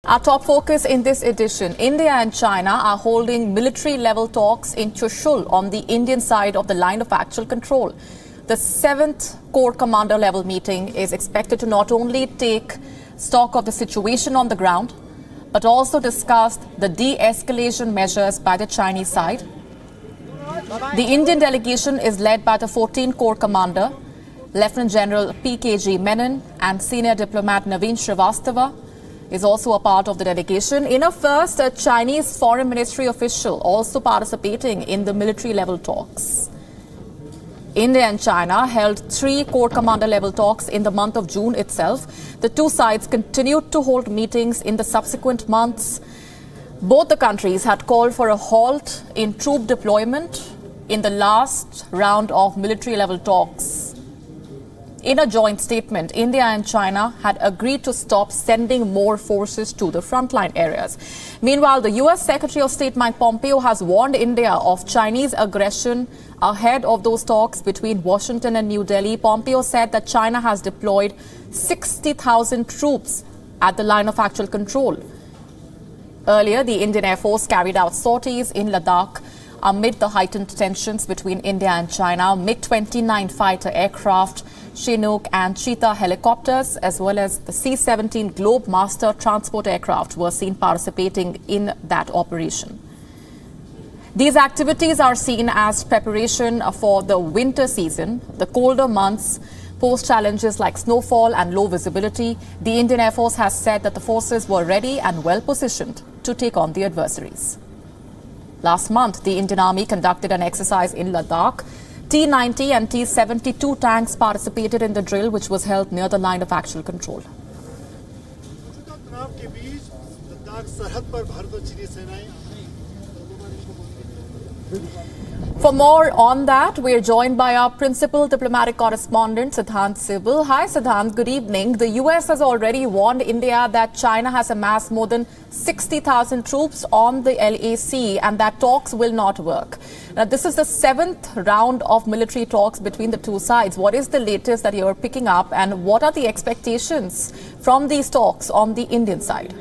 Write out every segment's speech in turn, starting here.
Our top focus in this edition: India and China are holding military-level talks in Chushul on the Indian side of the line of actual control. The 7th Corps Commander-level meeting is expected to not only take stock of the situation on the ground, but also discuss the de-escalation measures by the Chinese side. The Indian delegation is led by the 14th Corps Commander, Lieutenant General P.K.G. Menon, and senior diplomat Naveen Srivastava is also a part of the delegation. In a first, a Chinese foreign ministry official also participating in the military-level talks. India and China held 3 Corps Commander-level talks in the month of June itself. The two sides continued to hold meetings in the subsequent months. Both the countries had called for a halt in troop deployment in the last round of military-level talks. In a joint statement, India and China had agreed to stop sending more forces to the frontline areas. Meanwhile, the U.S. Secretary of State Mike Pompeo has warned India of Chinese aggression ahead of those talks between Washington and New Delhi. Pompeo said that China has deployed 60,000 troops at the line of actual control. Earlier, the Indian Air Force carried out sorties in Ladakh amid the heightened tensions between India and China. MiG-29 fighter aircraft, Chinook and Cheetah helicopters, as well as the C-17 Globemaster transport aircraft were seen participating in that operation. These activities are seen as preparation for the winter season. The colder months pose challenges like snowfall and low visibility. The Indian Air Force has said that the forces were ready and well positioned to take on the adversaries. Last month, the Indian Army conducted an exercise in Ladakh. T-90 and T-72 tanks participated in the drill, which was held near the line of actual control. For more on that, we are joined by our principal diplomatic correspondent, Siddhant Sibal. Hi, Siddhant. Good evening. The U.S. has already warned India that China has amassed more than 60,000 troops on the LAC and that talks will not work. Now, this is the 7th round of military talks between the two sides. What is the latest that you are picking up, and what are the expectations from these talks on the Indian side?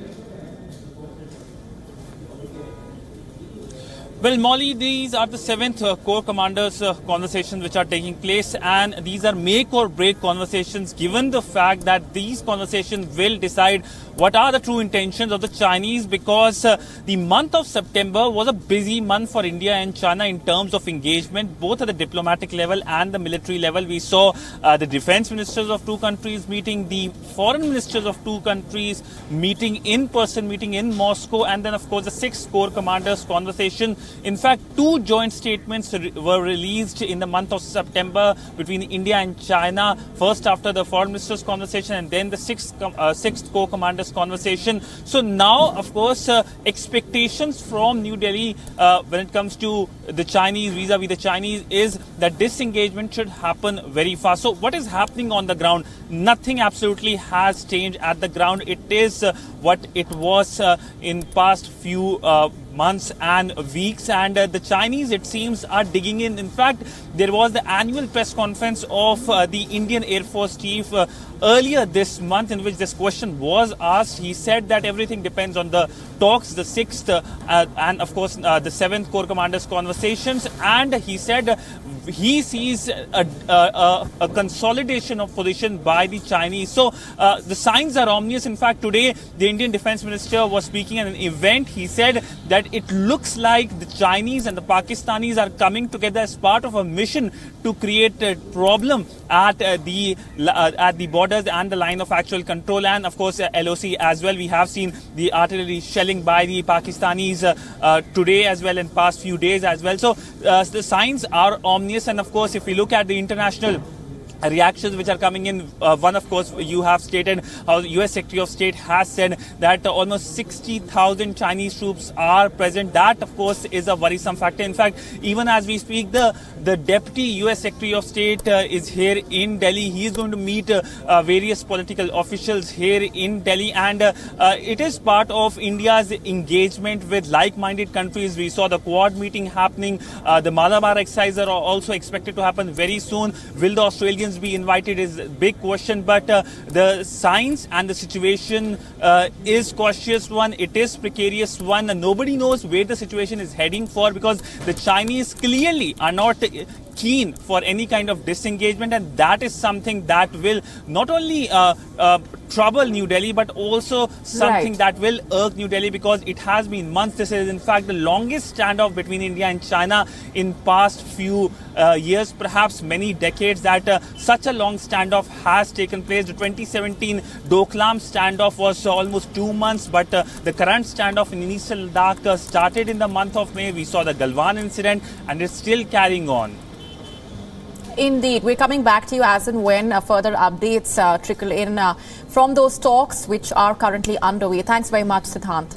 Well, Molly, these are the 7th Corps Commanders conversations which are taking place, and these are make or break conversations given the fact that these conversations will decide what are the true intentions of the Chinese, because the month of September was a busy month for India and China in terms of engagement, both at the diplomatic level and the military level. We saw the defense ministers of two countries meeting, the foreign ministers of two countries meeting, in-person meeting in Moscow, and then, of course, the 6th Corps Commanders conversation. In fact, 2 joint statements were released in the month of September between India and China, first after the foreign ministers conversation and then the 6th Corps Commanders conversation. So now, of course, expectations from New Delhi when it comes to the Chinese, vis-a-vis the Chinese, is that this engagement should happen very fast. So what is happening on the ground? Nothing absolutely has changed at the ground. It is what it was in past few months and weeks, and the Chinese, it seems, are digging in. In fact, there was the annual press conference of the Indian Air Force Chief earlier this month in which this question was asked. He said that everything depends on the talks, the 6th and of course the 7th Corps Commanders conversations, and he said he sees a consolidation of position by the Chinese. So the signs are ominous. In fact, today the Indian Defense Minister was speaking at an event. He said that it looks like the Chinese and the Pakistanis are coming together as part of a mission to create a problem at the borders and the line of actual control, and of course LOC as well. We have seen the artillery shelling by the Pakistanis today as well, in past few days as well. So the signs are ominous, and of course if we look at the international reactions which are coming in, one, of course, you have stated how the U.S. Secretary of State has said that almost 60,000 Chinese troops are present. That, of course, is a worrisome factor. In fact, even as we speak, the Deputy U.S. Secretary of State is here in Delhi. He is going to meet various political officials here in Delhi, and it is part of India's engagement with like-minded countries. We saw the Quad meeting happening. The Malabar exercises are also expected to happen very soon. Will the Australians Indians be invited is a big question, but the signs and the situation is cautious one. It is precarious one. Nobody knows where the situation is heading for, because the Chinese clearly are not keen for any kind of disengagement, and that is something that will not only trouble New Delhi, but also something that will irk New Delhi, because it has been months. This is in fact the longest standoff between India and China in past few years, perhaps many decades, that such a long standoff has taken place. The 2017 Doklam standoff was almost 2 months, but the current standoff in eastern Ladakh started in the month of May. We saw the Galwan incident, and it's still carrying on. Indeed. We're coming back to you as and when further updates trickle in from those talks which are currently underway. Thanks very much, Siddhant.